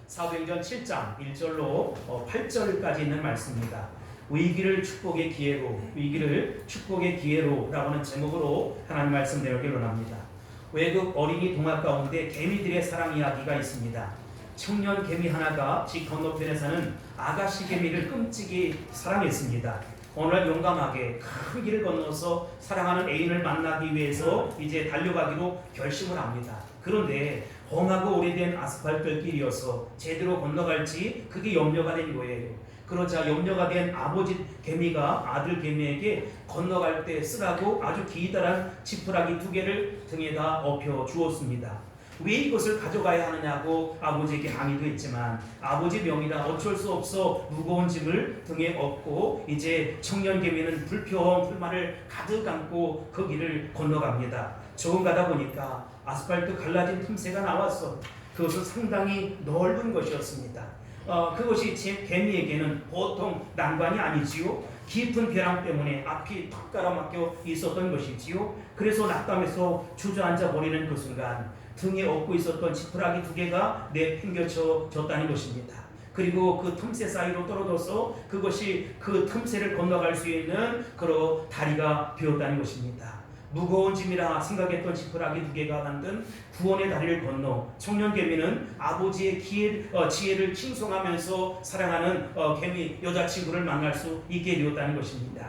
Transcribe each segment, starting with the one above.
사도행전 7장 1절로 8절까지 있는 말씀입니다. 위기를 축복의 기회로 라고 하는 제목으로 하나님 말씀 내려오기를 원합니다. 외국 어린이 동화 가운데 개미들의 사랑 이야기가 있습니다. 청년 개미 하나가 집 건너편에 사는 아가씨 개미를 끔찍이 사랑했습니다. 어느 날 용감하게 큰 길을 건너서 사랑하는 애인을 만나기 위해서 이제 달려가기로 결심을 합니다. 그런데 험하고 오래된 아스팔트 길이어서 제대로 건너갈지 그게 염려가 된 거예요. 그러자 염려가 된 아버지 개미가 아들 개미에게 건너갈 때 쓰라고 아주 기다란 지푸라기 2개를 등에다 엎여 주었습니다. 왜 이것을 가져가야 하느냐고 아버지에게 항의도 했지만 아버지 명이라 어쩔 수 없어 무거운 짐을 등에 업고 이제 청년 개미는 불평불만을 가득 안고 그 길을 건너갑니다. 조금 가다 보니까 아스팔트 갈라진 틈새가 나왔어. 그것은 상당히 넓은 것이었습니다. 그것이 개미에게는 보통 난관이 아니지요. 깊은 벼랑 때문에 앞이 턱 깔아막혀 있었던 것이지요. 그래서 낙담해서 주저앉아 버리는 그 순간 등에 업고 있었던 지푸라기 2개가 내팽겨쳐졌다는 것입니다. 그리고 그 틈새 사이로 떨어져서 그것이 그 틈새를 건너갈 수 있는 그런 다리가 되었다는 것입니다. 무거운 짐이라 생각했던 지푸라기 2개가 만든 구원의 다리를 건너 청년 개미는 아버지의 지혜를 칭송하면서 사랑하는 개미 여자친구를 만날 수 있게 되었다는 것입니다.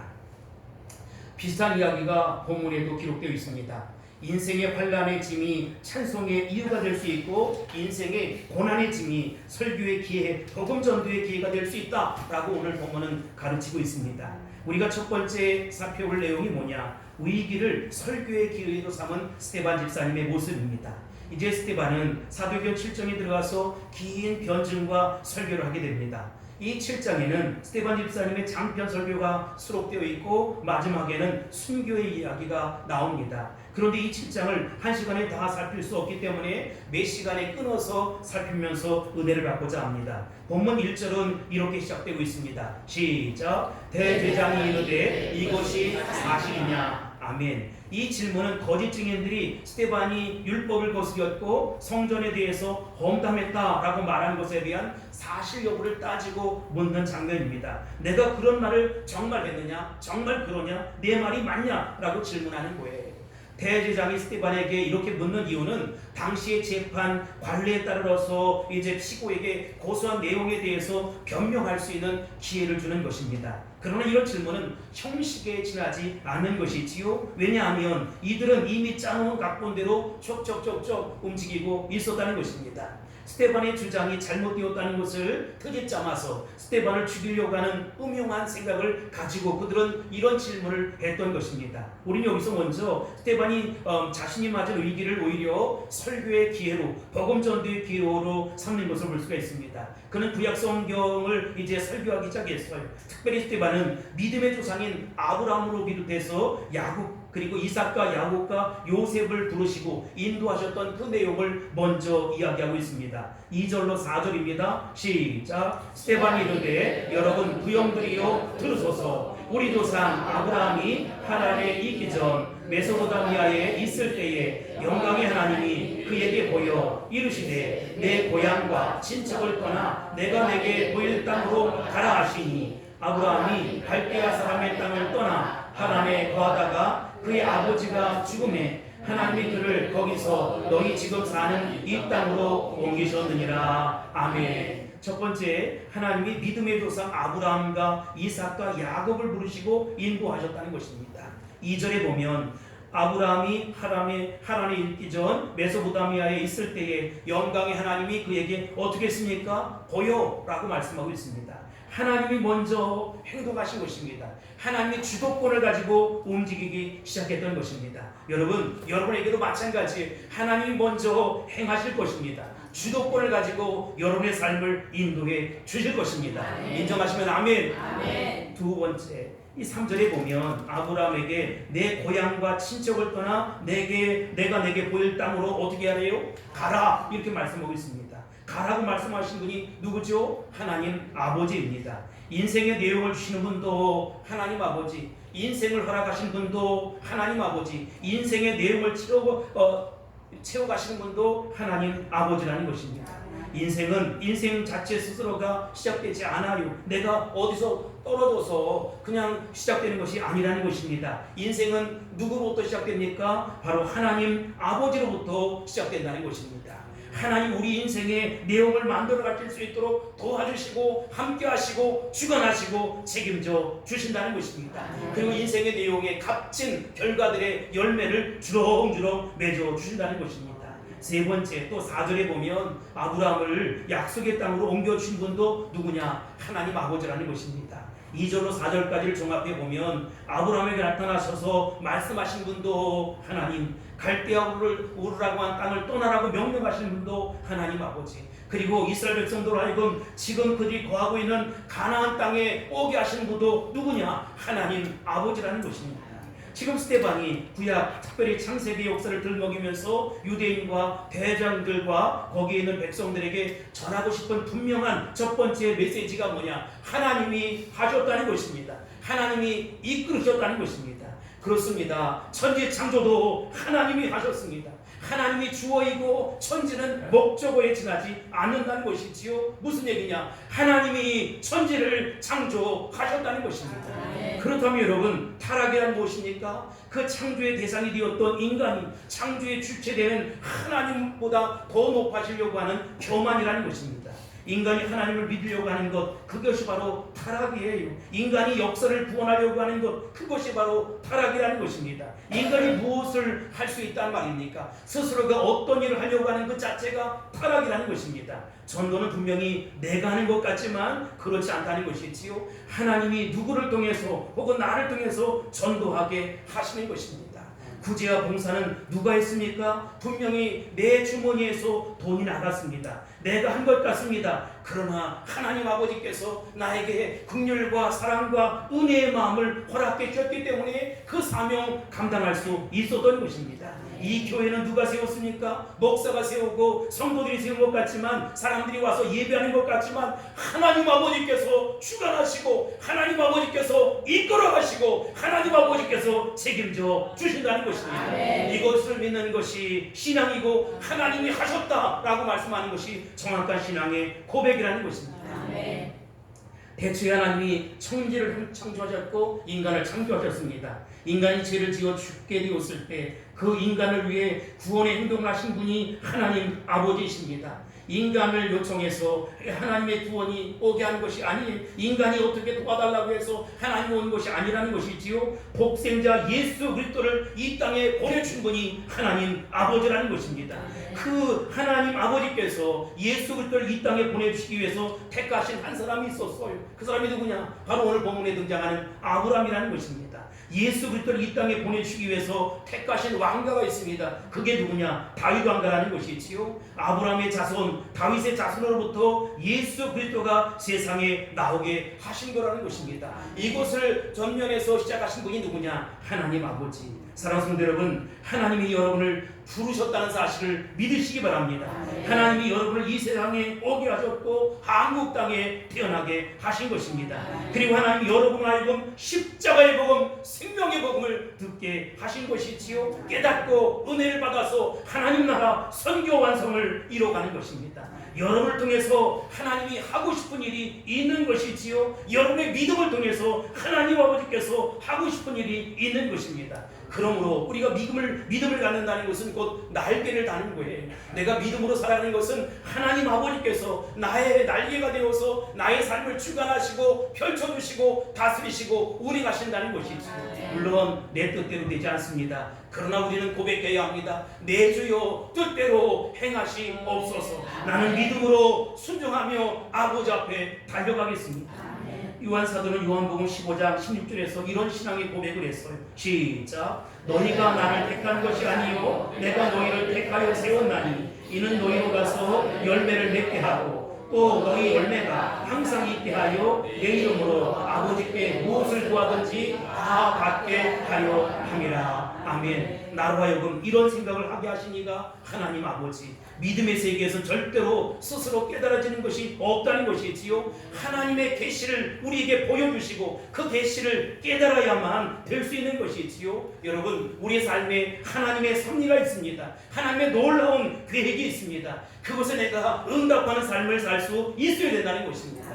비슷한 이야기가 본문에도 기록되어 있습니다. 인생의 환난의 짐이 찬송의 이유가 될 수 있고 인생의 고난의 짐이 설교의 기회, 복음 전도의 기회가 될 수 있다라고 오늘 본문은 가르치고 있습니다. 우리가 첫 번째 살펴볼 내용이 뭐냐? 위기를 설교의 기회로 삼은 스데반 집사님의 모습입니다. 이제 스데반은 사도행전 7장에 들어가서 긴 변증과 설교를 하게 됩니다. 이 7장에는 스데반 집사님의 장편 설교가 수록되어 있고 마지막에는 순교의 이야기가 나옵니다. 그런데 이 7장을 한 시간에 다 살필 수 없기 때문에 몇 시간에 끊어서 살피면서 은혜를 받고자 합니다. 본문 1절은 이렇게 시작되고 있습니다. 시작. 대제장이 이르되 이것이 사실이냐? 아멘. 이 질문은 거짓 증인들이 스데반이 율법을 거스렸고 성전에 대해서 험담했다라고 말한 것에 대한 사실 여부를 따지고 묻는 장면입니다. 내가 그런 말을 정말 했느냐? 정말 그러냐? 내 말이 맞냐? 라고 질문하는 거예요. 대제장이 스데반에게 이렇게 묻는 이유는 당시의 재판 관례에 따라서 이제 피고에게 고소한 내용에 대해서 변명할 수 있는 기회를 주는 것입니다. 그러나 이런 질문은 형식에 지나지 않는 것이지요. 왜냐하면 이들은 이미 짜놓은 각본대로 촉촉촉촉 움직이고 있었다는 것입니다. 스데반의 주장이 잘못되었다는 것을 트집 짜마서 스데반을 죽이려고 하는 음흉한 생각을 가지고 그들은 이런 질문을 했던 것입니다. 우리는 여기서 먼저 스데반이 자신이 맞은 위기를 오히려 설교의 기회로, 복음 전도의 기회로 삼는 것을 볼 수가 있습니다. 그는 구약 성경을 이제 설교하기 시작했어요. 특별히 스데반은 믿음의 조상인 아브라함으로 비롯해서 야곱 그리고 이삭과 야곱과 요셉을 부르시고 인도하셨던 그 내용을 먼저 이야기하고 있습니다. 2절로 4절입니다. 시작. 스데반이 이르되 여러분 부형들이여 들으소서. 우리 조상 아브라함이 하란에 있기 전 메소포타미아에 있을 때에 영광의 하나님이 그에게 보여 이르시되 내 고향과 친척을 떠나 내가 내게 보일 땅으로 가라 하시니 아브라함이 갈대아 사람의 땅을 떠나 하란에 거하다가 그의 아버지가 죽음에 하나님이 그를 거기서 너희 지금 사는 이 땅으로 옮기셨느니라. 아멘. 첫 번째, 하나님이 믿음의 조상 아브라함과 이삭과 야곱을 부르시고 인도하셨다는 것입니다. 2절에 보면 아브라함이 하란에 있기 전 메소포타미아에 있을 때에 영광의 하나님이 그에게 어떻게 했습니까? 보여라고 말씀하고 있습니다. 하나님이 먼저 행동하신 것입니다. 하나님이 주도권을 가지고 움직이기 시작했던 것입니다. 여러분에게도 마찬가지 하나님이 먼저 행하실 것입니다. 주도권을 가지고 여러분의 삶을 인도해 주실 것입니다. 아멘. 인정하시면 아멘. 아멘. 두 번째, 이 3절에 보면 아브라함에게 내 고향과 친척을 떠나 내가 내게 보일 땅으로 어떻게 하래요? 가라 이렇게 말씀하고 있습니다. 가라고 말씀하신 분이 누구죠? 하나님 아버지입니다. 인생의 내용을 주시는 분도 하나님 아버지, 인생을 허락하신 분도 하나님 아버지, 인생의 내용을 채워가시는 분도 하나님 아버지라는 것입니다. 인생 자체 스스로가 시작되지 않아요. 내가 어디서 떨어져서 그냥 시작되는 것이 아니라는 것입니다. 인생은 누구로부터 시작됩니까? 바로 하나님 아버지로부터 시작된다는 것입니다. 하나님 우리 인생의 내용을 만들어 가실 수 있도록 도와주시고 함께 하시고 주관하시고 책임져 주신다는 것입니다. 그리고 인생의 내용에 값진 결과들의 열매를 주렁주렁 맺어 주신다는 것입니다. 세 번째, 또 4절에 보면 아브라함을 약속의 땅으로 옮겨주신 분도 누구냐? 하나님 아버지라는 것입니다. 2절로 4절까지를 종합해 보면 아브라함에게 나타나셔서 말씀하신 분도 하나님, 갈대아 우르라고 한 땅을 떠나라고 명령하신 분도 하나님 아버지, 그리고 이스라엘 백성들로 하여금 지금 그들이 거하고 있는 가나안 땅에 오게 하신 분도 누구냐? 하나님 아버지라는 것입니다. 지금 스데반이 구약 특별히 창세기 역사를 들먹이면서 유대인과 대장들과 거기에 있는 백성들에게 전하고 싶은 분명한 첫 번째 메시지가 뭐냐? 하나님이 하셨다는 것입니다. 하나님이 이끌으셨다는 것입니다. 그렇습니다. 천지 창조도 하나님이 하셨습니다. 하나님이 주어이고 천지는 목적어에 지나지 않는다는 것이지요. 무슨 얘기냐? 하나님이 천지를 창조하셨다는 것입니다. 그렇다면 여러분, 타락이란 무엇입니까? 그 창조의 대상이 되었던 인간이 창조의 주체되는 하나님보다 더 높아지려고 하는 교만이라는 것입니다. 인간이 하나님을 믿으려고 하는 것, 그것이 바로 타락이에요. 인간이 역사를 구원하려고 하는 것, 그것이 바로 타락이라는 것입니다. 인간이 무엇을 할 수 있다는 말입니까? 스스로가 어떤 일을 하려고 하는 것 자체가 타락이라는 것입니다. 전도는 분명히 내가 하는 것 같지만 그렇지 않다는 것이지요. 하나님이 누구를 통해서 혹은 나를 통해서 전도하게 하시는 것입니다. 구제와 봉사는 누가 했습니까? 분명히 내 주머니에서 돈이 나갔습니다. 내가 한 것 같습니다. 그러나 하나님 아버지께서 나에게 긍휼과 사랑과 은혜의 마음을 허락해 주셨기 때문에 그 사명 감당할 수 있었던 것입니다. 이 교회는 누가 세웠습니까? 목사가 세우고 성도들이 세운 것 같지만, 사람들이 와서 예배하는 것 같지만, 하나님 아버지께서 주관하시고 하나님 아버지께서 이끌어가시고 하나님 아버지께서 책임져 주신다는 것입니다. 이것을 믿는 것이 신앙이고 하나님이 하셨다라고 말씀하는 것이 정확한 신앙의 고백이라는 것입니다. 대초에 하나님이 천지를 창조하셨고 인간을 창조하셨습니다. 인간이 죄를 지어 죽게 되었을 때 그 인간을 위해 구원의 행동을 하신 분이 하나님 아버지이십니다. 인간을 요청해서 하나님의 구원이 오게 하는 것이 아니에요. 인간이 어떻게 도와달라고 해서 하나님 온 것이 아니라는 것이지요. 복생자 예수 그리스도를 이 땅에 보내준 분이 하나님 아버지라는 것입니다. 그 하나님 아버지께서 예수 그리스도를 이 땅에 보내주시기 위해서 택하신 한 사람이 있었어요. 그 사람이 누구냐? 바로 오늘 본문에 등장하는 아브라함이라는 것입니다. 예수 그리스도를 이 땅에 보내주시기 위해서 택하신 왕가가 있습니다. 그게 누구냐? 다윗 왕가라는 것이지요. 아브라함의 자손, 다윗의 자손으로부터 예수 그리스도가 세상에 나오게 하신 거라는 것입니다. 이것을 전면에서 시작하신 분이 누구냐? 하나님 아버지. 사랑하는 성도 여러분, 하나님이 여러분을 부르셨다는 사실을 믿으시기 바랍니다. 하나님이 여러분을 이 세상에 오게 하셨고 한국 땅에 태어나게 하신 것입니다. 그리고 하나님이 여러분을 하여금 십자가의 복음, 생명의 복음을 듣게 하신 것이지요. 깨닫고 은혜를 받아서 하나님 나라 선교 완성을 이뤄가는 것입니다. 여러분을 통해서 하나님이 하고 싶은 일이 있는 것이지요. 여러분의 믿음을 통해서 하나님 아버지께서 하고 싶은 일이 있는 것입니다. 그러므로 우리가 믿음을 갖는다는 것은 곧 날개를 다는 거예요. 내가 믿음으로 살아가는 것은 하나님 아버지께서 나의 날개가 되어서 나의 삶을 주관하시고 펼쳐주시고 다스리시고 운행하신다는 것이죠. 물론 내 뜻대로 되지 않습니다. 그러나 우리는 고백해야 합니다. 내 주여 뜻대로 행하시옵소서. 나는 믿음으로 순종하며 아버지 앞에 달려가겠습니다. 요한 사도는 요한복음 15장 16절에서 이런 신앙의 고백을 했어요. 시작. 너희가 나를 택한 것이 아니요 내가 너희를 택하여 세웠나니 이는 너희로 가서 열매를 맺게 하고 또 너희 열매가 항상 있게 하여 내 이름으로 아버지께 무엇을 구하든지 다 받게 하려 함이라. 아멘. 나로 하여금 이런 생각을 하게 하신 이가 하나님 아버지. 믿음의 세계에서 절대로 스스로 깨달아지는 것이 없다는 것이지요. 하나님의 계시를 우리에게 보여주시고 그 계시를 깨달아야만 될 수 있는 것이지요. 여러분, 우리의 삶에 하나님의 섭리가 있습니다. 하나님의 놀라운 계획이 있습니다. 그것에 내가 응답하는 삶을 살 수 있어야 된다는 것입니다.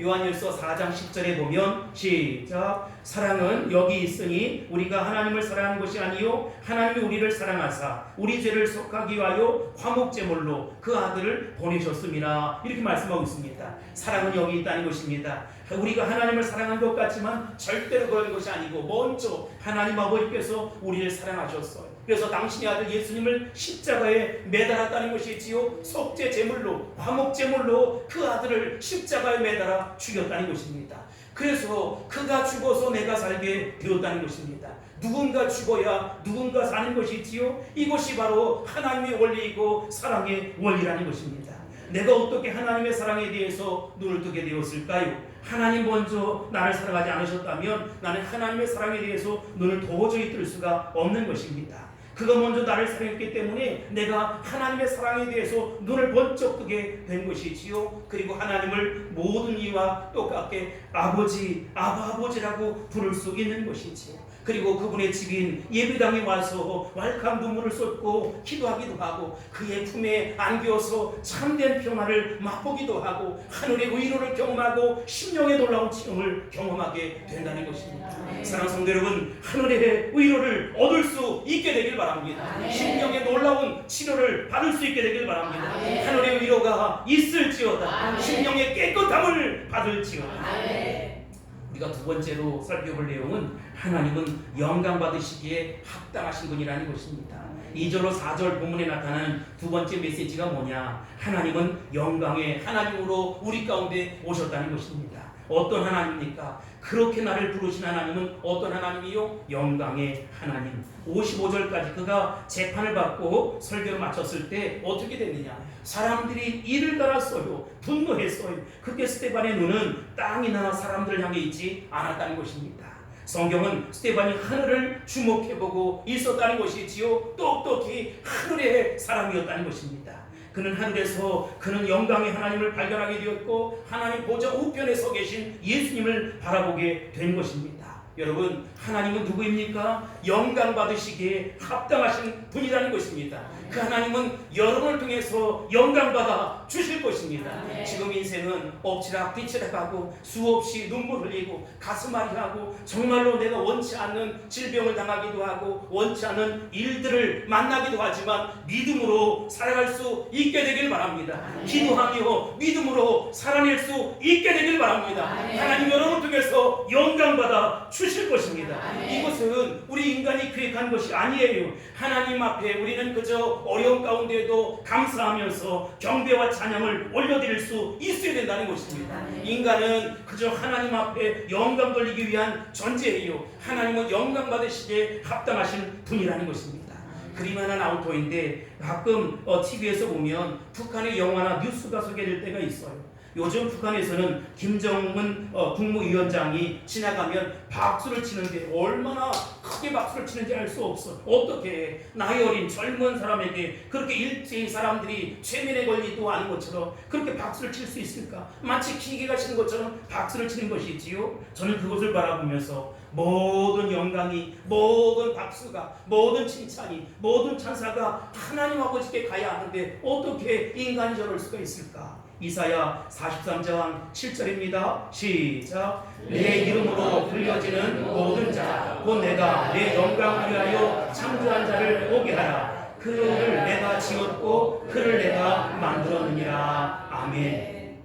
요한일서 4장 10절에 보면 시작. 사랑은 여기 있으니 우리가 하나님을 사랑하는 것이 아니요 하나님이 우리를 사랑하사 우리 죄를 속하기 위하여 화목제물로 그 아들을 보내셨음이라. 이렇게 말씀하고 있습니다. 사랑은 여기 있다는 것입니다. 우리가 하나님을 사랑한 것 같지만 절대로 그런 것이 아니고 먼저 하나님 아버지께서 우리를 사랑하셨어요. 그래서 당신의 아들 예수님을 십자가에 매달았다는 것이지요. 속죄 제물로 화목 제물로 그 아들을 십자가에 매달아 죽였다는 것입니다. 그래서 그가 죽어서 내가 살게 되었다는 것입니다. 누군가 죽어야 누군가 사는 것이지요. 이것이 바로 하나님의 원리이고 사랑의 원리라는 것입니다. 내가 어떻게 하나님의 사랑에 대해서 눈을 뜨게 되었을까요? 하나님 먼저 나를 사랑하지 않으셨다면 나는 하나님의 사랑에 대해서 눈을 도저히 뜰 수가 없는 것입니다. 그가 먼저 나를 사랑했기 때문에 내가 하나님의 사랑에 대해서 눈을 번쩍 뜨게 된 것이지요. 그리고 하나님을 모든 이와 똑같게 아버지, 아버지라고 부를 수 있는 것이지요. 그리고 그분의 집인 예배당에 와서 왈칵 눈물을 쏟고 기도하기도 하고 그의 품에 안겨서 참된 평화를 맛보기도 하고 하늘의 위로를 경험하고 심령의 놀라운 체험을 경험하게 된다는 것입니다. 사랑하는 성도 여러분, 하늘의 위로를 얻을 수 있게 되길 바랍니다. 심령의 놀라운 치료를 받을 수 있게 되길 바랍니다. 하늘의 위로가 있을지어다. 심령의 깨끗함을 받을지어다. 우리가 두 번째로 살펴볼 내용은 하나님은 영광 받으시기에 합당하신 분이라는 것입니다. 2절로 4절 본문에 나타나는 두 번째 메시지가 뭐냐? 하나님은 영광의 하나님으로 우리 가운데 오셨다는 것입니다. 어떤 하나님입니까? 그렇게 나를 부르신 하나님은 어떤 하나님이요? 영광의 하나님. 55절까지 그가 재판을 받고 설교를 마쳤을 때 어떻게 됐느냐? 사람들이 이를 달았어요. 분노했어요. 그때 스데반의 눈은 땅이나 사람들을 향해 있지 않았다는 것입니다. 성경은 스데반이 하늘을 주목해보고 있었다는 것이지요. 똑똑히 하늘의 사람이었다는 것입니다. 그는 하늘에서 그는 영광의 하나님을 발견하게 되었고 하나님 보좌 우편에 서 계신 예수님을 바라보게 된 것입니다. 여러분, 하나님은 누구입니까? 영광 받으시기에 합당하신 분이라는 것입니다. 그 하나님은 여러분을 통해서 영광 받아 주실 것입니다. 지금 인생은 엎치락 뒤치락 하고 수없이 눈물 흘리고 가슴 아리하고 정말로 내가 원치 않는 질병을 당하기도 하고 원치 않는 일들을 만나기도 하지만 믿음으로 살아갈 수 있게 되길 바랍니다. 기도하며 믿음으로 살아낼 수 있게 되길 바랍니다. 하나님 여러분을 통해서 영광 받아 주실 것입니다. 이것은 우리 인간이 계획한 것이 아니에요. 하나님 앞에 우리는 그저 어려운 가운데에도 감사하면서 경배와 찬양을 올려드릴 수 있어야 된다는 것입니다. 인간은 그저 하나님 앞에 영광 돌리기 위한 존재예요. 하나님은 영광 받으시기에 합당하신 분이라는 것입니다. 그림 하나 아우터인데 가끔 TV에서 보면 북한의 영화나 뉴스가 소개될 때가 있어요. 요즘 북한에서는 김정은 국무위원장이 지나가면 박수를 치는데 얼마나 크게 박수를 치는지 알 수 없어. 어떻게 나이 어린 젊은 사람에게 그렇게 일제히 사람들이 최면에 걸리지도 않은 것처럼 그렇게 박수를 칠 수 있을까? 마치 기계가 치는 것처럼 박수를 치는 것이지요. 저는 그것을 바라보면서 모든 영광이, 모든 박수가, 모든 칭찬이, 모든 찬사가 하나님 아버지께 가야 하는데 어떻게 인간이 저럴 수가 있을까? 이사야 43장 7절입니다. 시작. 내 이름으로 불려지는 모든 자 곧 내가 내 영광을 위하여 창조한 자를 오게 하라. 그를 내가 지었고 그를 내가 만들었느니라. 아멘.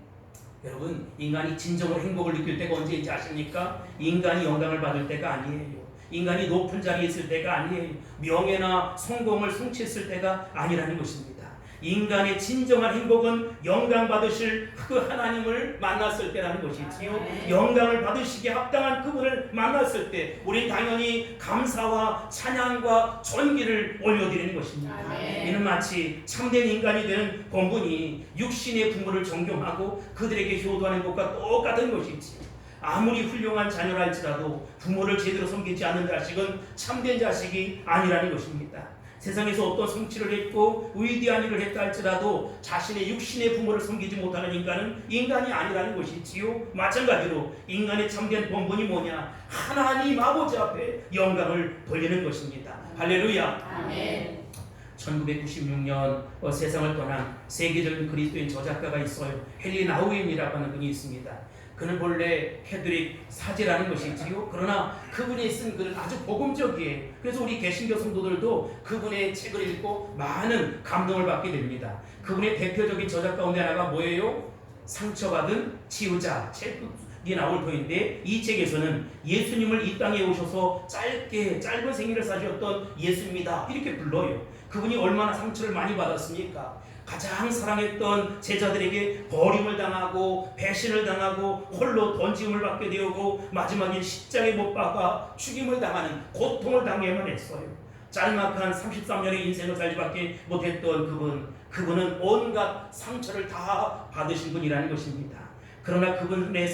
여러분, 인간이 진정으로 행복을 느낄 때가 언제인지 아십니까? 인간이 영광을 받을 때가 아니에요. 인간이 높은 자리에 있을 때가 아니에요. 명예나 성공을 성취했을 때가 아니라는 것입니다. 인간의 진정한 행복은 영광 받으실 그 하나님을 만났을 때라는 것이지요. 영광을 받으시기에 합당한 그분을 만났을 때 우린 당연히 감사와 찬양과 존귀를 올려드리는 것입니다. 이는 마치 참된 인간이 되는 본분이 육신의 부모를 존경하고 그들에게 효도하는 것과 똑같은 것이지. 아무리 훌륭한 자녀라 할지라도 부모를 제대로 섬기지 않는 자식은 참된 자식이 아니라는 것입니다. 세상에서 어떤 성취를 했고 위대한 일을 했다 할지라도 자신의 육신의 부모를 섬기지 못하는 인간은 인간이 아니라는 것이지요. 마찬가지로 인간의 참된 본분이 뭐냐? 하나님 아버지 앞에 영광을 돌리는 것입니다. 할렐루야. 아멘. 1996년 세상을 떠난 세계적인 그리스도인 저작가가 있어요. 헨리 나우엠이라고 하는 분이 있습니다. 그는 본래 캐톨릭 사제라는 것이지요. 그러나 그분이 쓴 글은 아주 복음적이에요. 그래서 우리 개신교 성도들도 그분의 책을 읽고 많은 감동을 받게 됩니다. 그분의 대표적인 저작 가운데 하나가 뭐예요? 상처받은 치유자 책이 나올 터인데, 이 책에서는 예수님을 이 땅에 오셔서 짧은 생애를 사셨던 예수님이다 이렇게 불러요. 그분이 얼마나 상처를 많이 받았습니까? 가장 사랑했던 제자들에게 버림을 당하고 배신을 당하고 홀로 던짐을 받게 되고 마지막에 십자가에 못 박아 죽임을 당하는 고통을 당해야만 했어요. 짤막한 33년의 인생을 살지밖에 못했던 그분은 온갖 상처를 다 받으신 분이라는 것입니다. 그러나 그분의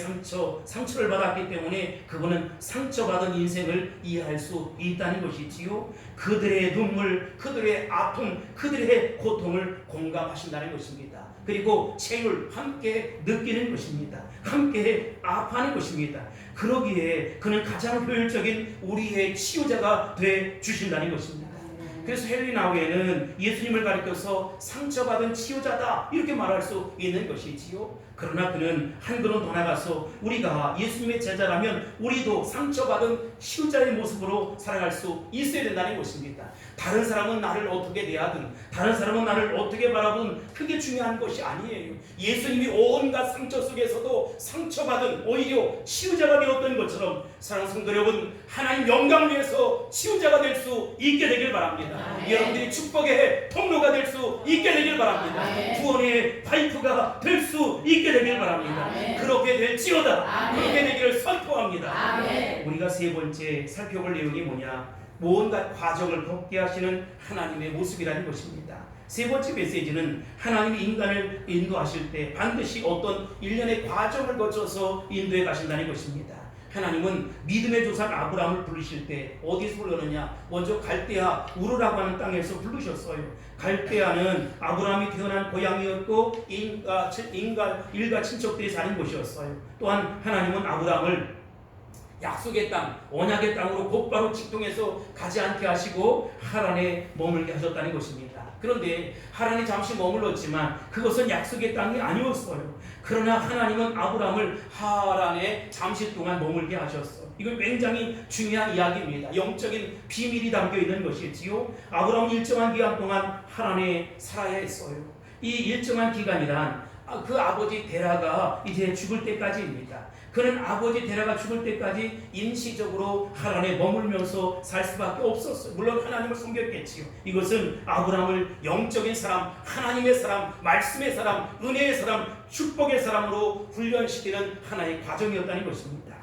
상처를 받았기 때문에 그분은 상처받은 인생을 이해할 수 있다는 것이지요. 그들의 눈물, 그들의 아픔, 그들의 고통을 공감하신다는 것입니다. 그리고 체율 함께 느끼는 것입니다. 함께 아파하는 것입니다. 그러기에 그는 가장 효율적인 우리의 치유자가 돼 주신다는 것입니다. 그래서 헨리 나우에는 예수님을 가리켜서 상처받은 치유자다 이렇게 말할 수 있는 것이지요. 그러나 그는 한 걸음 더 나가서 우리가 예수님의 제자라면 우리도 상처받은 치유자의 모습으로 살아갈 수 있어야 된다는 것입니다. 다른 사람은 나를 어떻게 대하든, 다른 사람은 나를 어떻게 바라보든 그게 중요한 것이 아니에요. 예수님이 온갖 상처 속에서도 상처받은 오히려 치유자가 되었던 것처럼 사랑하는 성도 여러분, 하나님 영광을 위해서 치유자가 될 수 있게 되길 바랍니다. 여러분들이 축복의 통로가 될 수 있게 되길 바랍니다. 구원의 파이프가 될 수 있게 되길 바랍니다. 그렇게 될지어다. 그렇게 되기를 선포합니다. 우리가 세 번째 살펴볼 내용이 뭐냐? 무언가 과정을 겪게 하시는 하나님의 모습이라는 것입니다. 세 번째 메시지는 하나님이 인간을 인도하실 때 반드시 어떤 일련의 과정을 거쳐서 인도해 가신다는 것입니다. 하나님은 믿음의 조상 아브라함을 부르실 때 어디서 불렀느냐? 먼저 갈대아 우르라고 하는 땅에서 부르셨어요. 갈대아는 아브라함이 태어난 고향이었고 일가 친척들이 사는 곳이었어요. 또한 하나님은 아브라함을 약속의 땅, 언약의 땅으로 곧바로 직동해서 가지 않게 하시고 하란에 머물게 하셨다는 것입니다. 그런데 하란에 잠시 머물렀지만 그것은 약속의 땅이 아니었어요. 그러나 하나님은 아브라함을 하란에 잠시 동안 머물게 하셨어요. 이건 굉장히 중요한 이야기입니다. 영적인 비밀이 담겨 있는 것이지요. 아브라함은 일정한 기간 동안 하란에 살아야 했어요. 이 일정한 기간이란 그 아버지 데라가 이제 죽을 때까지입니다. 그는 아버지 데라가 죽을 때까지 임시적으로 하란에 머물면서 살 수밖에 없었어요. 물론 하나님을 섬겼겠지요. 이것은 아브라함을 영적인 사람, 하나님의 사람, 말씀의 사람, 은혜의 사람, 축복의 사람으로 훈련시키는 하나의 과정이었다는 것입니다.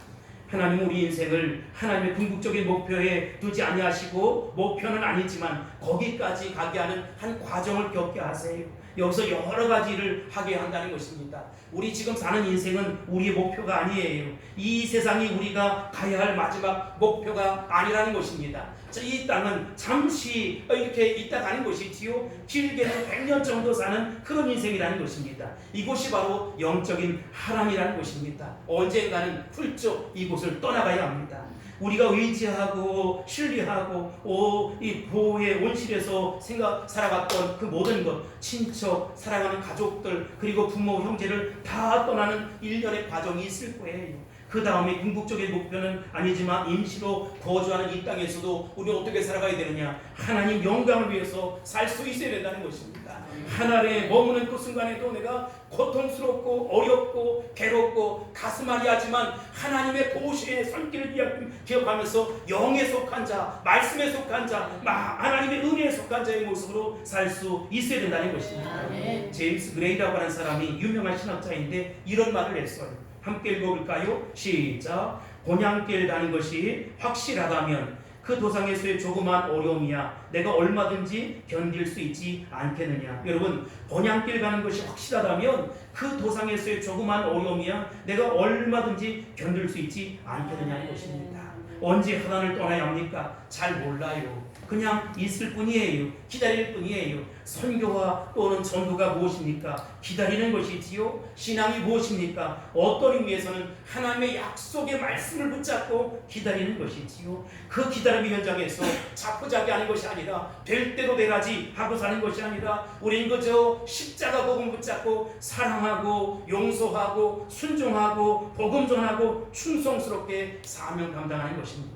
하나님은 우리 인생을 하나님의 궁극적인 목표에 두지 아니하시고 목표는 아니지만 거기까지 가게 하는 한 과정을 겪게 하세요. 여기서 여러 가지를 하게 한다는 것입니다. 우리 지금 사는 인생은 우리의 목표가 아니에요. 이 세상이 우리가 가야 할 마지막 목표가 아니라는 것입니다. 이 땅은 잠시 이렇게 있다 가는 것이지요. 길게는 100년 정도 사는 그런 인생이라는 것입니다. 이곳이 바로 영적인 하나님이라는 것입니다. 언젠가는 훌쩍 이곳을 떠나가야 합니다. 우리가 의지하고 신뢰하고 이 보호의 온실에서 살아갔던 그 모든 것, 친척, 사랑하는 가족들, 그리고 부모, 형제를 다 떠나는 일련의 과정이 있을 거예요. 그 다음에 궁극적인 목표는 아니지만 임시로 거주하는 이 땅에서도 우리 어떻게 살아가야 되느냐? 하나님 영광을 위해서 살 수 있어야 된다는 것입니다. 하늘에 머무는 그 순간에도 내가 고통스럽고 어렵고 괴롭고 가슴앓이 하지만 하나님의 도시의 손길을 기억하면서 영에 속한 자, 말씀에 속한 자, 하나님의 은혜에 속한 자의 모습으로 살 수 있어야 된다는 것입니다. 제임스 그레이라고 하는 사람이 유명한 신학자인데 이런 말을 했어요. 함께 읽어볼까요? 시작. 곤양길 가는 것이 확실하다면 그 도상에서의 조그만 어려움이야 내가 얼마든지 견딜 수 있지 않겠느냐. 여러분, 곤양길 가는 것이 확실하다면 그 도상에서의 조그만 어려움이야 내가 얼마든지 견딜 수 있지 않겠느냐는 것입니다. 언제 하나님을 떠나야 합니까? 잘 몰라요. 그냥 있을 뿐이에요. 기다릴 뿐이에요. 선교와 또는 전도가 무엇입니까? 기다리는 것이지요. 신앙이 무엇입니까? 어떤 의미에서는 하나님의 약속의 말씀을 붙잡고 기다리는 것이지요. 그 기다림의 현장에서 자포자기하는 것이 아니라 될 대로 되라지 하고 사는 것이 아니라 우리는 그저 십자가 복음 붙잡고 사랑하고 용서하고 순종하고 복음 전하고 충성스럽게 사명 감당하는 것입니다.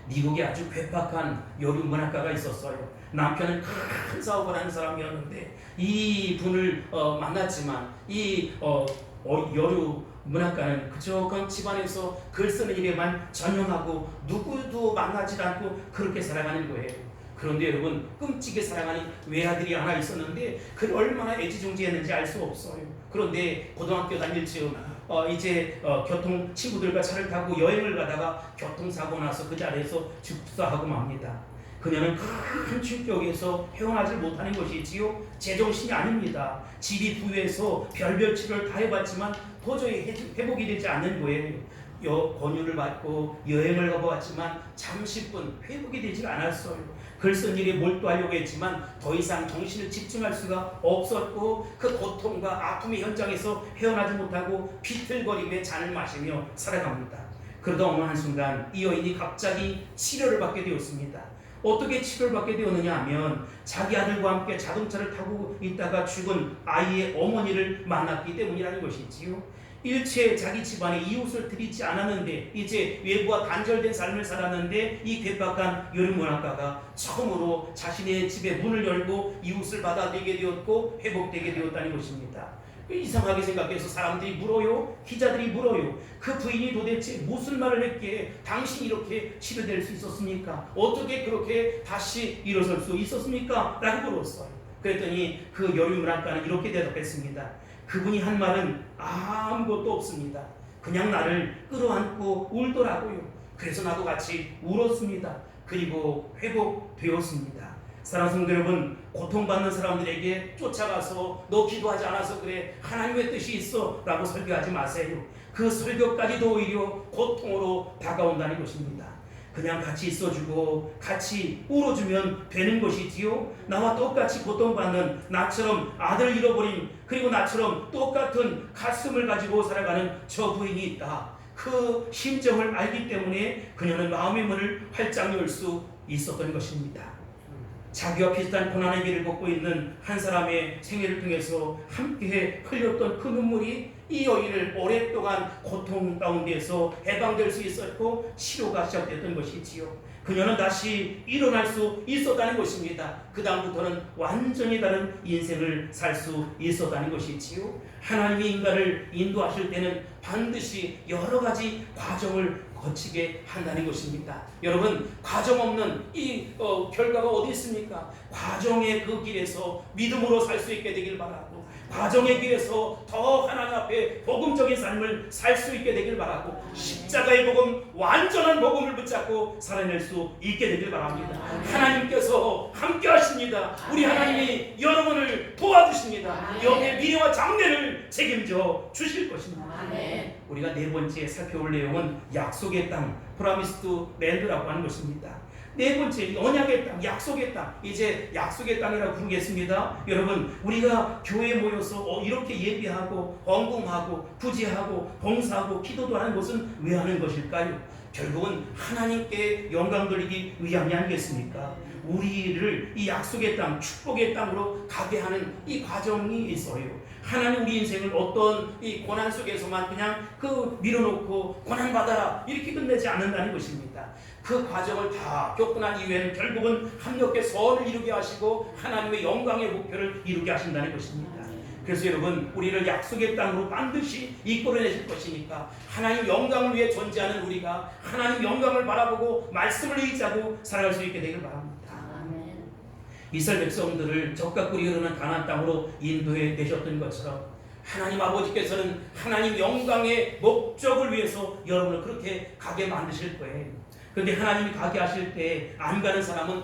미국에 아주 괴팍한 여류 문학가가 있었어요. 남편은 큰 사업을 하는 사람이었는데 이 분을 만났지만 이 여류 문학가는 그저 그 집안에서 글 쓰는 일에만 전념하고 누구도 만나지 않고 그렇게 살아가는 거예요. 그런데 여러분, 끔찍하게 사랑하는 외아들이 하나 있었는데 그를 얼마나 애지중지했는지 알 수 없어요. 그런데 고등학교 다닐 즈음 교통 친구들과 차를 타고 여행을 가다가 교통사고 나서 그 자리에서 죽사하고 맙니다. 그녀는 큰 충격에서 헤어나지 못하는 것이지요. 제정신이 아닙니다. 집이 부유해서 별별 치료를 다 해봤지만 도저히 회복이 되지 않는 거예요. 권유를 받고 여행을 가보았지만 잠시뿐 회복이 되지 않았어요. 글 쓴 일에 몰두하려고 했지만 더 이상 정신을 집중할 수가 없었고 그 고통과 아픔의 현장에서 헤어나지 못하고 비틀거림에 잔을 마시며 살아갑니다. 그러다 어느 한순간 이 여인이 갑자기 치료를 받게 되었습니다. 어떻게 치료를 받게 되었느냐 하면 자기 아들과 함께 자동차를 타고 있다가 죽은 아이의 어머니를 만났기 때문이라는 것이지요. 일체 자기 집안에 이웃을 들이지 않았는데 이제 외부와 단절된 삶을 살았는데 이 괴팍한 여름문학가가 처음으로 자신의 집에 문을 열고 이웃을 받아들이게 되었고 회복되게 되었다는 것입니다. 이상하게 생각해서 사람들이 물어요. 기자들이 물어요. 그 부인이 도대체 무슨 말을 했기에 당신이 이렇게 치료될 수 있었습니까? 어떻게 그렇게 다시 일어설 수 있었습니까? 라고 물었어요. 그랬더니 그 여름문학가는 이렇게 대답했습니다. 그분이 한 말은 아무것도 없습니다. 그냥 나를 끌어안고 울더라고요. 그래서 나도 같이 울었습니다. 그리고 회복되었습니다. 사랑하는 성도 여러분, 고통받는 사람들에게 쫓아가서 너 기도하지 않아서 그래, 하나님의 뜻이 있어 라고 설교하지 마세요. 그 설교까지도 오히려 고통으로 다가온다는 것입니다. 그냥 같이 있어주고 같이 울어주면 되는 것이지요. 나와 똑같이 고통받는, 나처럼 아들 잃어버린, 그리고 나처럼 똑같은 가슴을 가지고 살아가는 저 부인이 있다. 그 심정을 알기 때문에 그녀는 마음의 문을 활짝 열 수 있었던 것입니다. 자기와 비슷한 고난의 길을 걷고 있는 한 사람의 생애를 통해서 함께 흘렸던 그 눈물이 이 여인을 오랫동안 고통 가운데에서 해방될 수 있었고 치료가 시작됐던 것이지요. 그녀는 다시 일어날 수 있었다는 것입니다. 그 다음부터는 완전히 다른 인생을 살 수 있었다는 것이지요. 하나님이 인간을 인도하실 때는 반드시 여러 가지 과정을 거치게 한다는 것입니다. 여러분, 과정 없는 이 결과가 어디 있습니까? 과정의 그 길에서 믿음으로 살 수 있게 되길 바라고, 과정의 길에서 더 하나님 앞에 복음적인 삶을 살 수 있게 되길 바라고, 십자가의 복음, 완전한 복음을 붙잡고 살아낼 수 있게 되길 바랍니다. 하나님께서 함께 하십니다. 우리 하나님이 여러분을 도와주십니다. 여기에 미래와 장래를 책임져 주실 것입니다. 우리가 네 번째 살펴볼 내용은 약속의 땅, 프라미스드 랜드라고 하는 것입니다. 네 번째, 언약의 땅, 약속의 땅. 이제 약속의 땅이라고 부르겠습니다. 여러분, 우리가 교회에 모여서 이렇게 예배하고 헌금하고 구제하고 봉사하고 기도도 하는 것은 왜 하는 것일까요? 결국은 하나님께 영광 돌리기 위함이 아니겠습니까? 우리를 이 약속의 땅, 축복의 땅으로 가게 하는 이 과정이 있어요. 하나님 우리 인생을 어떤 이 고난 속에서만 그냥 밀어놓고 고난 받아라 이렇게 끝내지 않는다는 것입니다. 그 과정을 다 겪고 난 이후에는 결국은 합력의 선을 이루게 하시고 하나님의 영광의 목표를 이루게 하신다는 것입니다. 그래서 여러분, 우리를 약속의 땅으로 반드시 이끌어내실 것이니까 하나님 영광을 위해 존재하는 우리가 하나님 영광을 바라보고 말씀을 의지하고 살아갈 수 있게 되길 바랍니다. 이스라엘 백성들을 적과 꿀이 흐르는 가나안 땅으로 인도해 내셨던 것처럼 하나님 아버지께서는 하나님 영광의 목적을 위해서 여러분을 그렇게 가게 만드실 거예요. 그런데 하나님이 가게 하실 때 안 가는 사람은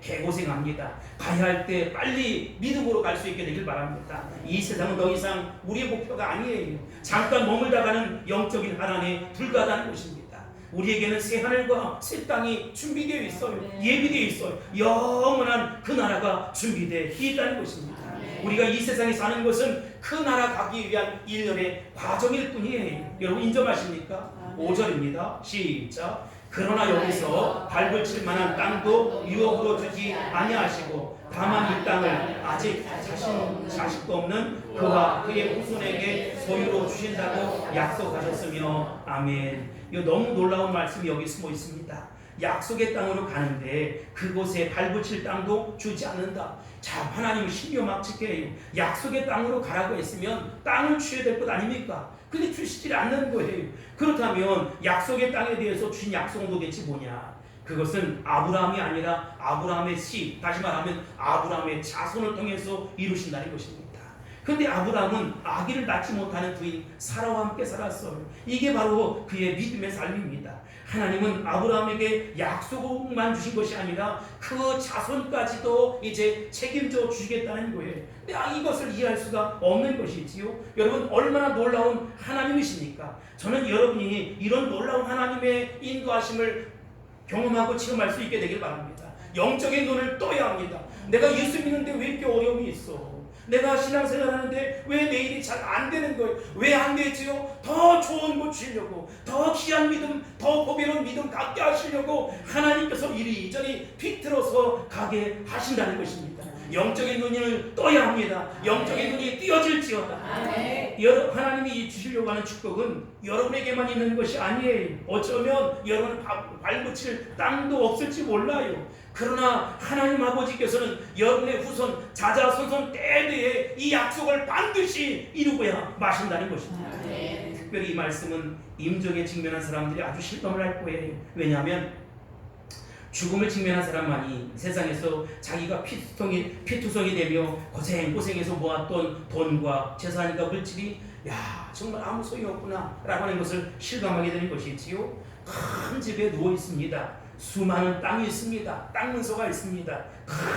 개고생합니다. 가야 할 때 빨리 믿음으로 갈 수 있게 되길 바랍니다. 이 세상은 더 이상 우리의 목표가 아니에요. 잠깐 머물다 가는 영적인 하나님에 불과하다는 것입니다. 우리에게는 새 하늘과 새 땅이 준비되어 있어요. 예비되어 있어요. 영원한 그 나라가 준비되어 있다는 것입니다. 우리가 이 세상에 사는 것은 그 나라 가기 위한 일련의 과정일 뿐이에요. 여러분 인정하십니까? 5절입니다. 시작. 그러나 여기서 밟을 칠 만한 땅도 유업으로 주지 아니하시고 다만 이 땅을 아직 자식도 없는 그와 그의 후손에게 소유로 주신다고 약속하셨으며 아멘. 이거 너무 놀라운 말씀이 여기 숨어 있습니다. 약속의 땅으로 가는데 그곳에 밟을칠 땅도 주지 않는다. 자, 하나님은 신묘막측해 해요. 약속의 땅으로 가라고 했으면 땅을 주셔야 될 것 아닙니까? 근데 주시지 않는 거예요. 그렇다면 약속의 땅에 대해서 주신 약속은 도대체 뭐냐? 그것은 아브라함이 아니라 아브라함의 씨, 다시 말하면 아브라함의 자손을 통해서 이루신다는 것입니다. 그런데 아브라함은 아기를 낳지 못하는 부인 사라와 함께 살았어요. 이게 바로 그의 믿음의 삶입니다. 하나님은 아브라함에게 약속만 주신 것이 아니라 그 자손까지도 이제 책임져 주시겠다는 거예요. 근데 이것을 이해할 수가 없는 것이지요. 여러분 얼마나 놀라운 하나님이십니까? 저는 여러분이 이런 놀라운 하나님의 인도하심을 경험하고 체험할 수 있게 되길 바랍니다. 영적인 눈을 떠야 합니다. 내가 예수 믿는데 왜 이렇게 어려움이 있어? 내가 신앙생활 하는데 왜 내 일이 잘 안 되는 거예요? 왜 안 되지요? 더 좋은 것 주시려고, 더 귀한 믿음, 더 보배로운 믿음 갖게 하시려고 하나님께서 이리저리 뒤틀어서 가게 하신다는 것입니다. 영적인 눈을 떠야 합니다. 영적인 눈이 띄어질지어다. 하나님이 주시려고 하는 축복은 여러분에게만 있는 것이 아니에요. 어쩌면 여러분 발붙일 땅도 없을지 몰라요. 그러나 하나님 아버지께서는 여러분의 후손, 자자손손 때대에 이 약속을 반드시 이루고야 마신다는 것입니다. 특별히 이 말씀은 임종에 직면한 사람들이 아주 실감을 할 거예요. 왜냐하면 죽음을 직면한 사람만이 세상에서 자기가 피투성이 되며 고생해서 모았던 돈과 재산과 물질이 정말 아무 소용없구나 라고 하는 것을 실감하게 되는 것이지요. 큰 집에 누워 있습니다. 수많은 땅이 있습니다. 땅 문서가 있습니다.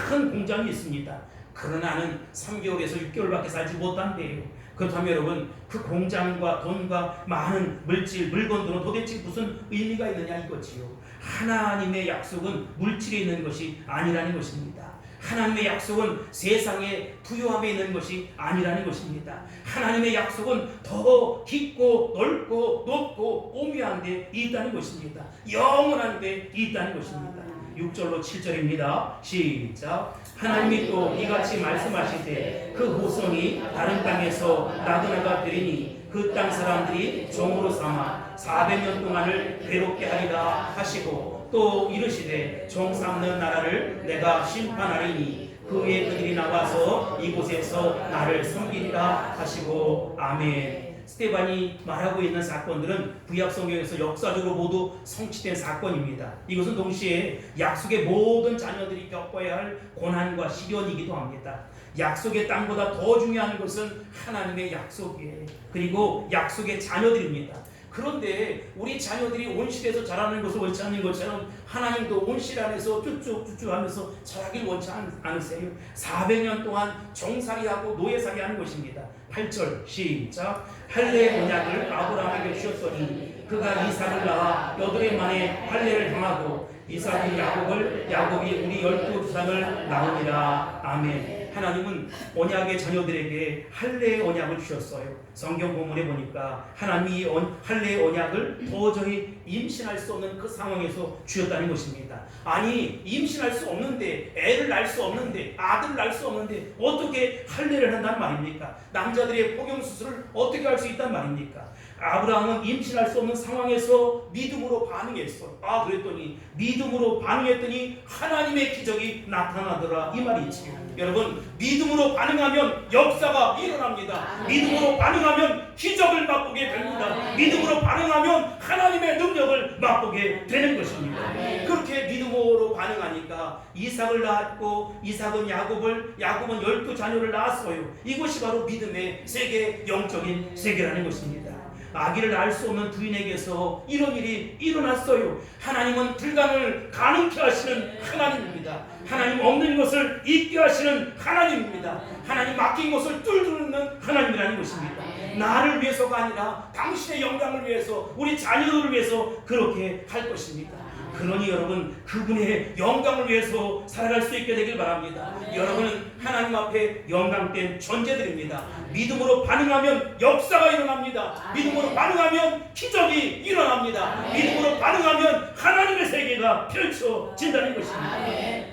큰 공장이 있습니다. 그러나 나는 3개월에서 6개월밖에 살지 못한대요. 그렇다면 여러분 그 공장과 돈과 많은 물건들은 도대체 무슨 의미가 있느냐 이거지요. 하나님의 약속은 물질에 있는 것이 아니라는 것입니다. 하나님의 약속은 세상의 부유함에 있는 것이 아니라는 것입니다. 하나님의 약속은 더 깊고 넓고 높고 오묘한 데 있다는 것입니다. 영원한 데 있다는 것입니다. 6절로 7절입니다. 시작. 하나님이 또 이같이 말씀하시되 그 후손이 다른 땅에서 나그네가 되리니 그 땅 사람들이 종으로 삼아 400년 동안을 괴롭게 하리라 하시고 또 이르시되 종 삼는 나라를 내가 심판하리니 그 후에 그들이 나와서 이곳에서 나를 섬기리라 하시고 아멘. 스데반이 말하고 있는 사건들은 구약 성경에서 역사적으로 모두 성취된 사건입니다. 이것은 동시에 약속의 모든 자녀들이 겪어야 할 고난과 시련이기도 합니다. 약속의 땅보다 더 중요한 것은 하나님의 약속이에요. 그리고 약속의 자녀들입니다. 그런데 우리 자녀들이 온실에서 자라는 것을 원치 않는 것처럼 하나님도 온실 안에서 쭈쭈쭈쭈 하면서 자라길 원치 않으세요. 400년 동안 종살이하고 노예살이 하는 것입니다. 8절 시작. 할례의 언약을 아브라함에게 주셨더니 그가 이삭을 낳아 8해 만에 할례를 행하고 이삭이 야곱이 우리 12조상을 낳으니라. 아멘. 하나님은 언약의 자녀들에게 할례의 언약을 주셨어요. 성경 본문에 보니까 하나님이 할례의 언약을 도저히 임신할 수 없는 그 상황에서 주셨다는 것입니다. 아니 임신할 수 없는데, 애를 낳을 수 없는데, 아들을 낳을 수 없는데 어떻게 할례를 한단 말입니까? 남자들의 포경수술을 어떻게 할 수 있단 말입니까? 아브라함은 임신할 수 없는 상황에서 믿음으로 반응했어. 그랬더니 믿음으로 반응했더니 하나님의 기적이 나타나더라 이 말이지. 여러분 믿음으로 반응하면 역사가 일어납니다. 믿음으로 반응하면 기적을 맛보게 됩니다. 믿음으로 반응하면 하나님의 능력을 맛보게 되는 것입니다. 그렇게 믿음으로 반응하니까 이삭을 낳았고 이삭은 야곱은 12자녀를 낳았어요. 이것이 바로 믿음의 세계, 영적인 세계라는 것입니다. 아기를 낳을 수 없는 부인에게서 이런 일이 일어났어요. 하나님은 불가능을 가능케 하시는 하나님입니다. 하나님 없는 것을 있게 하시는 하나님입니다. 하나님 막힌 것을 뚫는 하나님이라는 것입니다. 나를 위해서가 아니라 당신의 영광을 위해서, 우리 자녀들을 위해서 그렇게 할 것입니다. 그러니 여러분, 그분의 영광을 위해서 살아갈 수 있게 되길 바랍니다. 여러분은 하나님 앞에 영광된 존재들입니다. 믿음으로 반응하면 역사가 일어납니다. 믿음으로 반응하면 기적이 일어납니다. 믿음으로 반응하면 하나님의 세계가 펼쳐진다는 것입니다.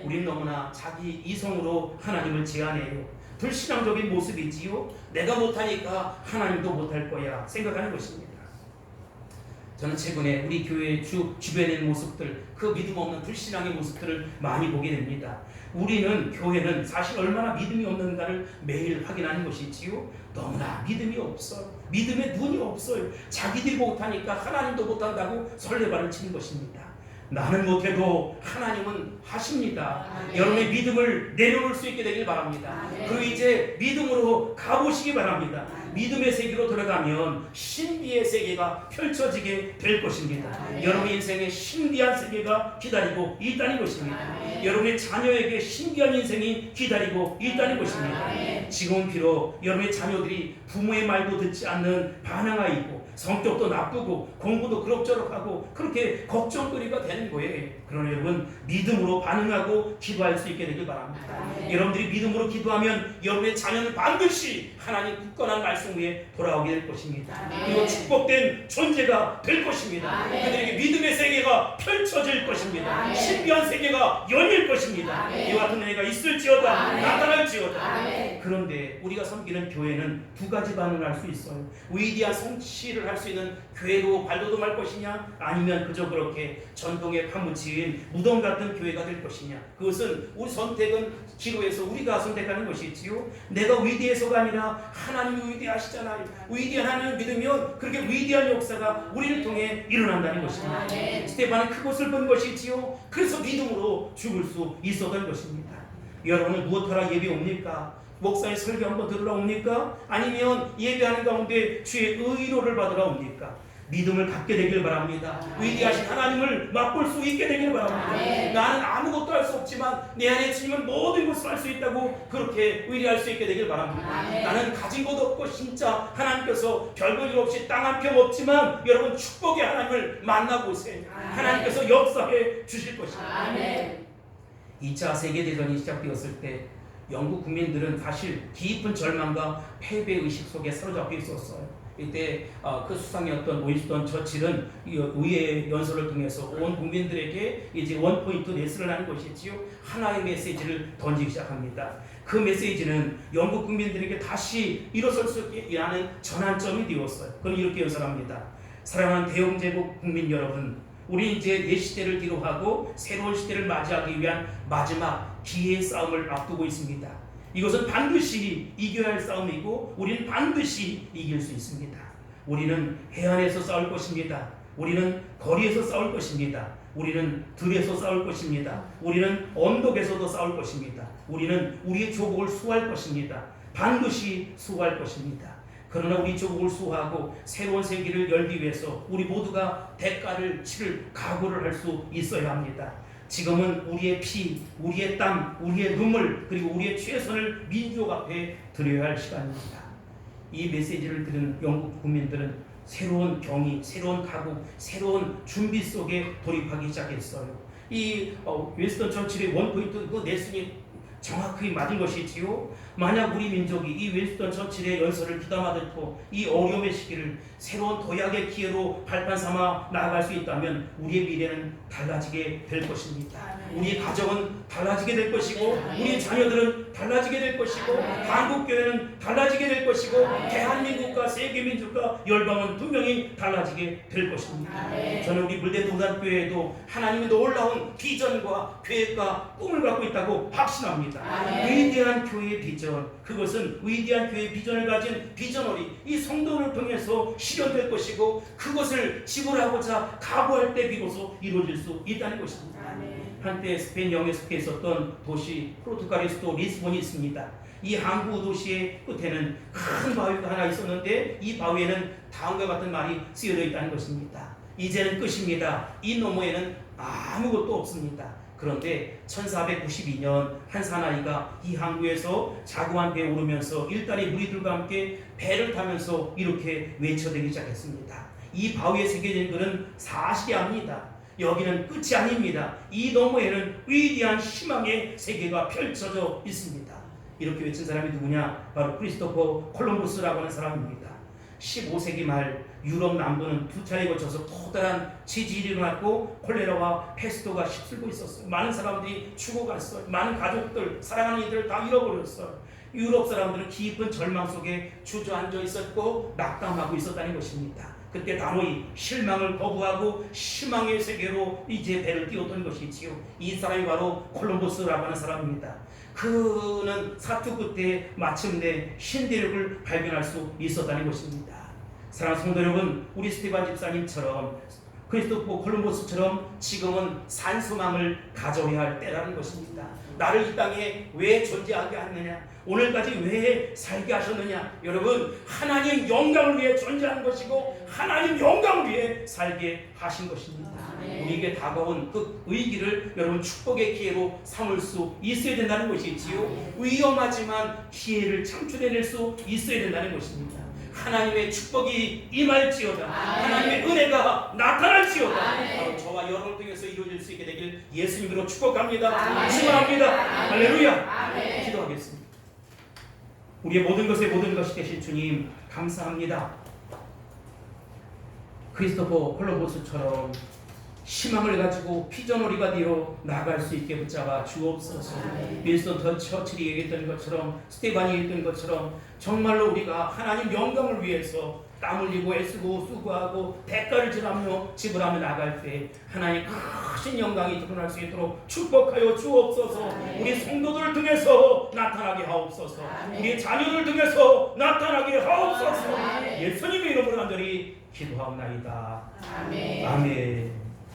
우리는 너무나 자기 이성으로 하나님을 제한해요. 불신앙적인 모습이지요. 내가 못하니까 하나님도 못할 거야 생각하는 것입니다. 저는 최근에 우리 교회 주변의 모습들, 그 믿음 없는 불신앙의 모습들을 많이 보게 됩니다. 우리는, 교회는 사실 얼마나 믿음이 없는가를 매일 확인하는 것이지요. 너무나 믿음이 없어요. 믿음의 눈이 없어요. 자기들이 못하니까 하나님도 못한다고 설레발을 치는 것입니다. 나는 못해도 하나님은 하십니다. 여러분의 믿음을 내려놓을 수 있게 되길 바랍니다. 그리고 이제 믿음으로 가보시기 바랍니다. 믿음의 세계로 들어가면 신비의 세계가 펼쳐지게 될 것입니다. 여러분의 인생에 신비한 세계가 기다리고 있다는 것입니다. 여러분의 자녀에게 신비한 인생이 기다리고 있다는 것입니다. 지금 비록 여러분의 자녀들이 부모의 말도 듣지 않는 반항아이고 성격도 나쁘고 공부도 그럭저럭하고 그렇게 걱정거리가 되는 거예요. 그러나 여러분, 믿음으로 반응하고 기도할 수 있게 되길 바랍니다. 여러분들이 믿음으로 기도하면 여러분의 자녀는 반드시 하나님 굳건한 말씀 위에 돌아오게 될 것입니다. 그리고 축복된 존재가 될 것입니다. 그들에게 믿음의 세계가 펼쳐질 것입니다. 신비한 세계가 열릴 것입니다. 이와 같은 은혜가 있을지어다, 나타날지어다. 그런데 우리가 섬기는 교회는 두 가지 반응을 할 수 있어요. 위대한 성취를 할 수 있는 교회로 발돋움할 것이냐, 아니면 그저 그렇게 전통에 파묻힌 무덤 같은 교회가 될 것이냐. 그것은 우리 선택은 기도해서 우리가 선택하는 것이지요. 내가 위대해서가 아니라 하나님이 위대하시잖아요. 위대한 하나님을 믿으면 그렇게 위대한 역사가 우리를 통해 일어난다는 것입니다. 스테반은 그것을 본 것이지요. 그래서 믿음으로 죽을 수 있었던 것입니다. 여러분은 무엇하러 예배 옵니까? 목사의 설교 한번 들으러 옵니까? 아니면 예배하는 가운데 주의 의로를 받으러 옵니까? 믿음을 갖게 되길 바랍니다. 위대하신 하나님을 맛볼 수 있게 되길 바랍니다. 나는 아무것도 할 수 없지만 내 안에 주님은 모든 것을 할 수 있다고 그렇게 의뢰할 수 있게 되길 바랍니다. 나는 가진 것 없고 진짜 하나님께서 별볼일 없이 땅 한 평 없지만 여러분, 축복의 하나님을 만나보세요. 하나님께서 역사해 주실 것입니다. 2차 세계대전이 시작되었을 때 영국 국민들은 사실 깊은 절망과 패배의식 속에 사로잡혀 있었어요. 이때 그 수상이었던 윈스턴 처칠은 의회 연설을 통해서 온 국민들에게 이제 원포인트 레슨을 하는 것이지요. 하나의 메시지를 던지기 시작합니다. 그 메시지는 영국 국민들에게 다시 일어설 수 있게 하는 전환점이 되었어요. 그건 이렇게 연설합니다. 사랑하는 대영제국 국민 여러분, 우리 이제 내 시대를 기록하고 새로운 시대를 맞이하기 위한 마지막 기회의 싸움을 앞두고 있습니다. 이것은 반드시 이겨야 할 싸움이고 우리는 반드시 이길 수 있습니다. 우리는 해안에서 싸울 것입니다. 우리는 거리에서 싸울 것입니다. 우리는 들에서 싸울 것입니다. 우리는 언덕에서도 싸울 것입니다. 우리는 우리의 조국을 수호할 것입니다. 반드시 수호할 것입니다. 그러나 우리 조국을 수호하고 새로운 세계를 열기 위해서 우리 모두가 대가를 치를 각오를 할 수 있어야 합니다. 지금은 우리의 피, 우리의 땀, 우리의 눈물, 그리고 우리의 최선을 민족 앞에 드려야 할 시간입니다. 이 메시지를 들은 영국 국민들은 새로운 경위, 새로운 각오, 새로운 준비 속에 돌입하기 시작했어요. 이 윈스턴 처칠의 원포인트 그 내순이 정확히 맞은 것이지요. 만약 우리 민족이 이 윈스턴 처칠의 연설을 귀담아 듣고 이 어려움의 시기를 새로운 도약의 기회로 발판 삼아 나아갈 수 있다면 우리의 미래는 달라지게 될 것입니다. 우리의 가정은 달라지게 될 것이고 우리의 자녀들은 달라지게 될 것이고 한국교회는 달라지게 될 것이고 대한민국과 세계민족과 열방은 분명히 달라지게 될 것입니다. 저는 우리 물대동산교회에도 하나님의 놀라운 비전과 계획과 꿈을 갖고 있다고 확신합니다. 위대한 교회의 비전, 그것은 위대한 교회의 비전을 가진 비전어리 이 성도를 통해서 실현될 것이고 그것을 지불하고자 각오할 때 비로소 이루어질 수 있다는 것입니다. 한때 스페인 영에 속해 있었던 도시 포르투갈의 수도 리스본이 있습니다. 이 항구 도시의 끝에는 큰 바위가 하나 있었는데 이 바위에는 다음과 같은 말이 쓰여져 있다는 것입니다. 이제는 끝입니다. 이 너머에는 아무것도 없습니다. 그런데 1492년 한 사나이가 이 항구에서 자그마한 배에 오르면서 일단의 무리들과 함께 배를 타면서 이렇게 외쳐대기 시작했습니다. 이 바위에 새겨진 글은 사실이 아닙니다. 여기는 끝이 아닙니다. 이 너머에는 위대한 희망의 세계가 펼쳐져 있습니다. 이렇게 외친 사람이 누구냐? 바로 크리스토퍼 콜럼버스라고 하는 사람입니다. 15세기 말 유럽 남부는 두 차례에 거쳐서 커다란 지진이 일어났고 콜레라와 페스토가 휩쓸고 있었어요. 많은 사람들이 죽어갔어요. 많은 가족들, 사랑하는 이들을 다 잃어버렸어요. 유럽 사람들은 깊은 절망 속에 주저앉아 있었고 낙담하고 있었다는 것입니다. 그때 다로이 실망을 거부하고 희망의 세계로 이제 배를 띄웠던 것이지요. 이 사람이 바로 콜럼버스라고 하는 사람입니다. 그는 사투 끝에 마침내 신대륙을 발견할 수 있었다는 것입니다. 사랑하는 성도 여러분, 우리 스테반 집사님처럼 크리스토퍼 콜럼버스처럼 지금은 산소망을 가져야 할 때라는 것입니다. 나를 이 땅에 왜 존재하게 하느냐, 오늘까지 왜 살게 하셨느냐. 여러분, 하나님 영광을 위해 존재하는 것이고 하나님 영광을 위해 살게 하신 것입니다. 우리에게 다가온 그 위기를 여러분 축복의 기회로 삼을 수 있어야 된다는 것이지요. 위험하지만 기회를 창출해낼 수 있어야 된다는 것입니다. 하나님의 축복이 임할지어다. 하나님의 은혜가 나타날지어다. 바로 저와 여러분을 통해서 이루어질 수 있게 되길 예수님으로 축복합니다. 축원합니다. 할렐루야. 기도하겠습니다. 우리의 모든 것에 모든 것이 되신 주님 감사합니다. 크리스토퍼 콜럼버스처럼 희망을 가지고 피조놀이가 뒤로 나갈 수 있게 붙잡아 주옵소서. 윌슨 처칠이 얘기했던 것처럼, 스테반이 얘기했던 것처럼 정말로 우리가 하나님 영광을 위해서 땀 흘리고 애쓰고 수고하고 대가를 지불하며 나갈 때 하나님 크신 영광이 드러날 수 있도록 축복하여 주옵소서. 우리 성도들을 통해서 나타나게 하옵소서. 우리 자녀를 통해서 나타나게 하옵소서. 예수님의 이름으로 간절히 기도하옵나이다. 아멘.